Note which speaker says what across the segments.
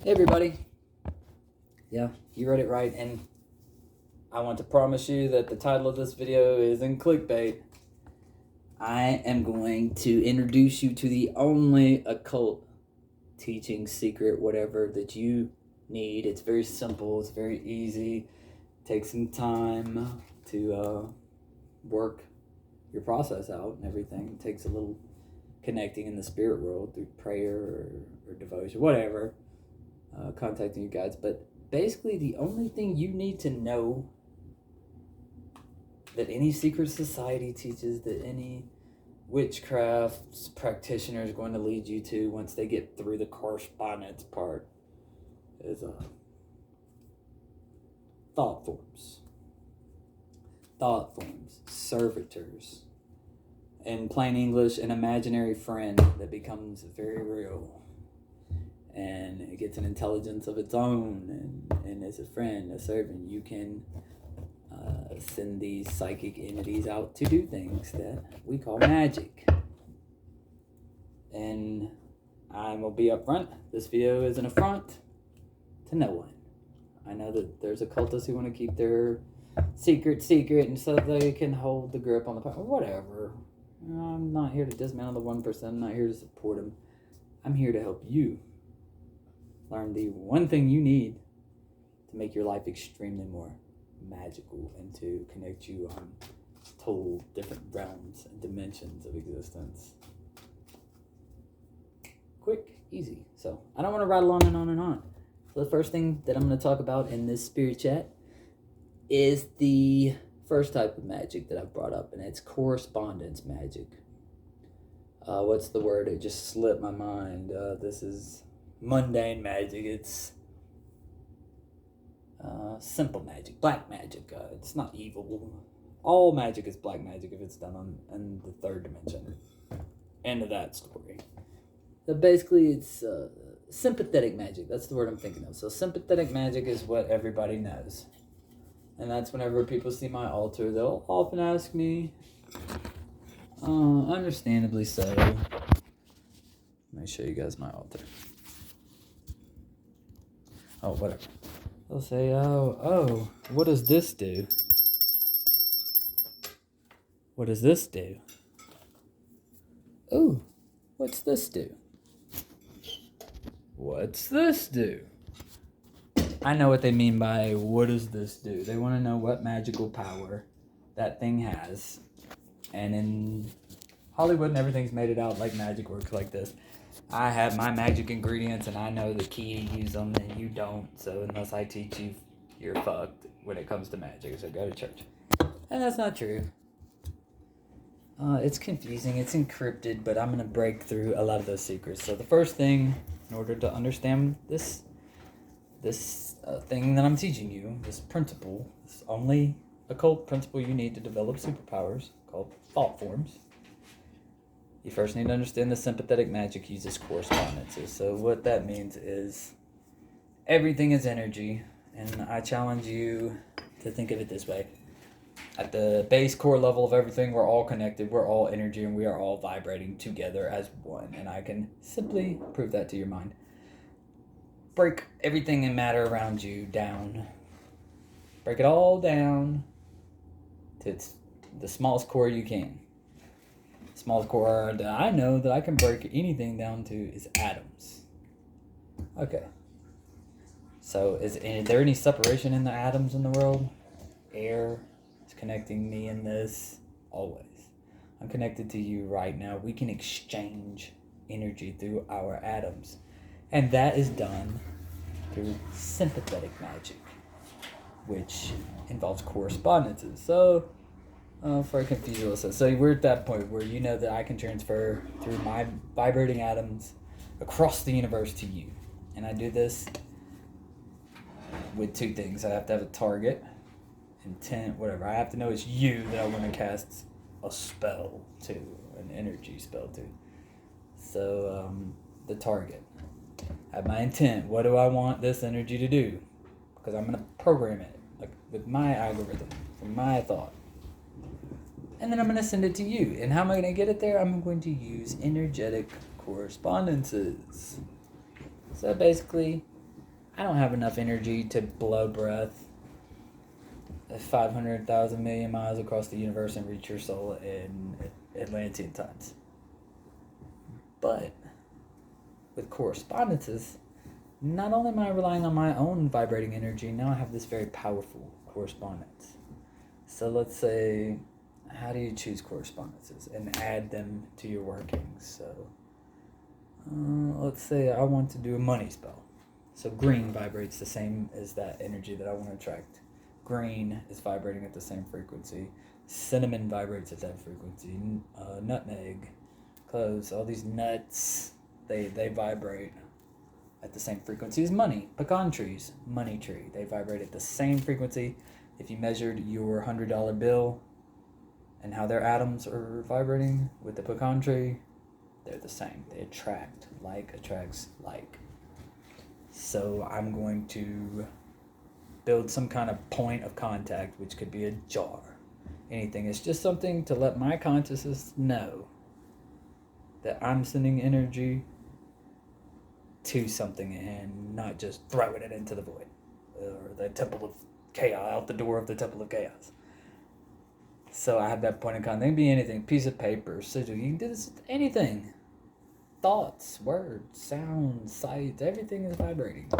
Speaker 1: Hey everybody. Yeah, you read it right, and I want to promise you that the title of this video isn't clickbait. I am going to introduce you to the only occult teaching, secret, whatever that you need. It's very simple, it's very easy. Take some time to work your process out and everything. It takes a little connecting in the spirit world through prayer or devotion, whatever. Contacting you guys, but basically the only thing you need to know that any secret society teaches, that any witchcraft practitioner is going to lead you to once they get through the correspondence part is thought forms, servitors, in plain English, an imaginary friend that becomes very real. And it gets an intelligence of its own, and as a friend, a servant, you can send these psychic entities out to do things that we call magic. And I will be upfront, this video is an affront to no one. I know that there's occultists who want to keep their secret, and so they can hold the grip on the power, whatever. I'm not here to dismantle the 1%, I'm not here to support them. I'm here to help you learn the one thing you need to make your life extremely more magical and to connect you on total different realms and dimensions of existence. Quick, easy. So I don't want to rattle on and on and on. So the first thing that I'm going to talk about in this spirit chat is the first type of magic that I've brought up, and it's correspondence magic. What's the word? It just slipped my mind. This is mundane magic. It's simple magic, black magic. It's not evil. All magic is black magic if it's done in the third dimension. End of that story. But basically, it's sympathetic magic. That's the word I'm thinking of. So sympathetic magic is what everybody knows. And that's whenever people see my altar, they'll often ask me, understandably so. Let me show you guys my altar. Oh, whatever. They'll say, oh, what does this do? What does this do? Oh, what's this do? What's this do? I know what they mean by what does this do. They want to know what magical power that thing has. And in Hollywood and everything's made it out like magic works like this. I have my magic ingredients and I know the key to use them and you don't. So unless I teach you, you're fucked when it comes to magic. So go to church. And that's not true. It's confusing. It's encrypted, but I'm going to break through a lot of those secrets. So the first thing, in order to understand this thing that I'm teaching you, this principle, this only occult principle you need to develop superpowers called thought forms. You first need to understand the sympathetic magic uses correspondences. So what that means is everything is energy, and I challenge you to think of it this way. At the base core level of everything, we're all connected, we're all energy, and we are all vibrating together as one. And I can simply prove that to your mind. Break everything in matter around you down. Break it all down to the smallest core you can. Smallest core that I know that I can break anything down to is atoms. Okay. So is there any separation in the atoms in the world? Air is connecting me in this. Always. I'm connected to you right now. We can exchange energy through our atoms. And that is done through sympathetic magic, which involves correspondences. So for a confusion, so we're at that point where you know that I can transfer through my vibrating atoms across the universe to you. And I do this with two things. I have to have a target, intent, whatever. I have to know it's you that I want to cast a spell to, an energy spell to. So the target. I have my intent. What do I want this energy to do? Because I'm going to program it like with my algorithm, from my thought. And then I'm going to send it to you. And how am I going to get it there? I'm going to use energetic correspondences. So basically, I don't have enough energy to blow breath 500,000 million miles across the universe and reach your soul in Atlantean times. But with correspondences, not only am I relying on my own vibrating energy, now I have this very powerful correspondence. So let's say, how do you choose correspondences and add them to your workings? So let's say I want to do a money spell. So green vibrates the same as that energy that I want to attract. Green is vibrating at the same frequency. Cinnamon vibrates at that frequency. Nutmeg, cloves, all these nuts, they vibrate at the same frequency as money. Pecan trees, money tree, they vibrate at the same frequency. If you measured your $100 bill and how their atoms are vibrating with the pecan tree, they're the same. They attract. Like attracts like. So I'm going to build some kind of point of contact, which could be a jar. Anything. It's just something to let my consciousness know that I'm sending energy to something and not just throwing it into the void or the temple of chaos, out the door of the temple of chaos. So I have that point of contact. It can be anything, piece of paper, sigil. You can do this with anything. Thoughts, words, sounds, sights, everything is vibrating.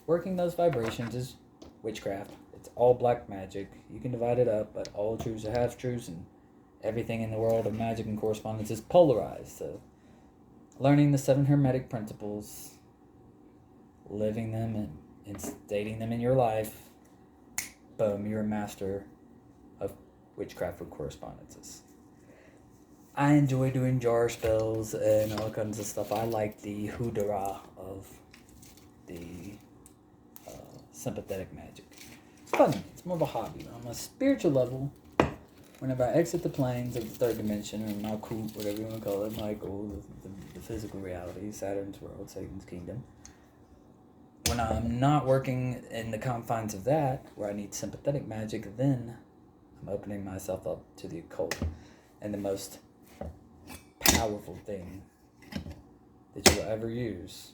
Speaker 1: Working those vibrations is witchcraft. It's all black magic. You can divide it up, but all truths are half truths, and everything in the world of magic and correspondence is polarized. So learning the 7 hermetic principles, living them and instating them in your life, boom, you're a master of witchcraft with correspondences. I enjoy doing jar spells and all kinds of stuff. I like the hoodara of the sympathetic magic. It's fun. It's more of a hobby. On a spiritual level, whenever I exit the planes of the 3rd dimension, or Malkut, whatever you want to call it, Michael, the physical reality, Saturn's world, Satan's kingdom, when I'm not working in the confines of that, where I need sympathetic magic, then I'm opening myself up to the occult. And the most powerful thing that you'll ever use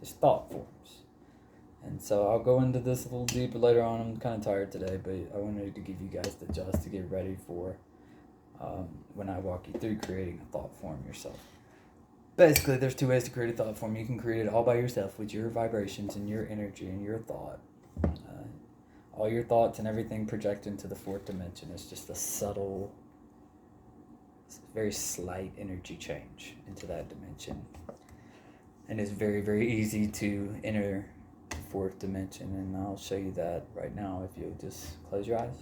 Speaker 1: is thought forms. And so I'll go into this a little deeper later on. I'm kind of tired today, but I wanted to give you guys the just to get ready for when I walk you through creating a thought form yourself. Basically, there's 2 ways to create a thought form. You can create it all by yourself with your vibrations and your energy and your thought. All your thoughts and everything project into the 4th dimension. It's just a subtle, very slight energy change into that dimension. And it's very, very easy to enter the 4th dimension. And I'll show you that right now if you'll just close your eyes.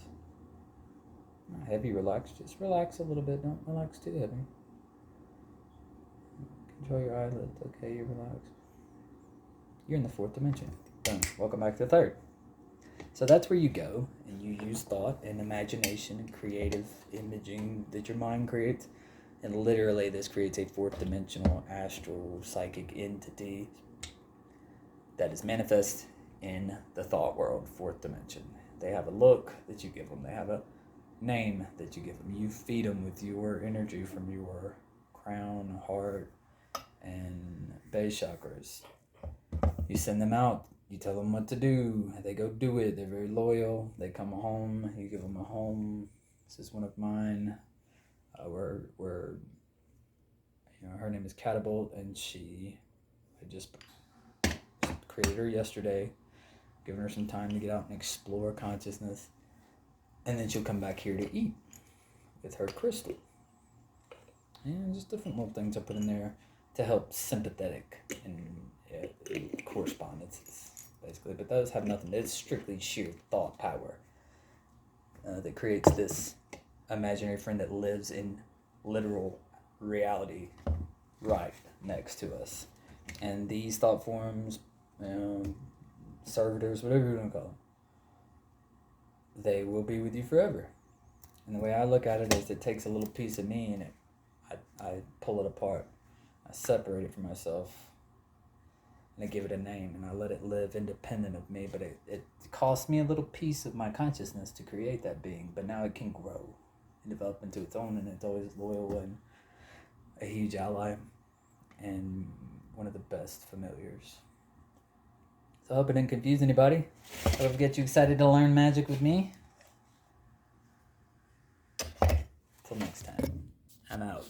Speaker 1: Not heavy, relax. Just relax a little bit. Don't relax too heavy. Control your eyelids. Okay, you're relaxed. You're in the 4th dimension. Boom. Welcome back to the 3rd. So that's where you go, and you use thought and imagination and creative imaging that your mind creates. And literally, this creates a 4th dimensional astral psychic entity that is manifest in the thought world, 4th dimension. They have a look that you give them. They have a name that you give them. You feed them with your energy from your crown, heart, and base chakras. You send them out. You tell them what to do. They go do it. They're very loyal. They come home. You give them a home. This is one of mine. Her name is Catapult, and I just created her yesterday, giving her some time to get out and explore consciousness, and then she'll come back here to eat with her crystal, and just different little things I put in there to help sympathetic and correspondences, basically. But those have nothing. It's strictly sheer thought power that creates this imaginary friend that lives in literal reality right next to us. And these thought forms, servitors, whatever you want to call them, they will be with you forever. And the way I look at it is it takes a little piece of me and I pull it apart. I separate it from myself and I give it a name and I let it live independent of me. But it costs me a little piece of my consciousness to create that being. But now it can grow and develop into its own, and it's always loyal and a huge ally and one of the best familiars. So I hope it didn't confuse anybody. I hope it get you excited to learn magic with me. Till next time, I'm out.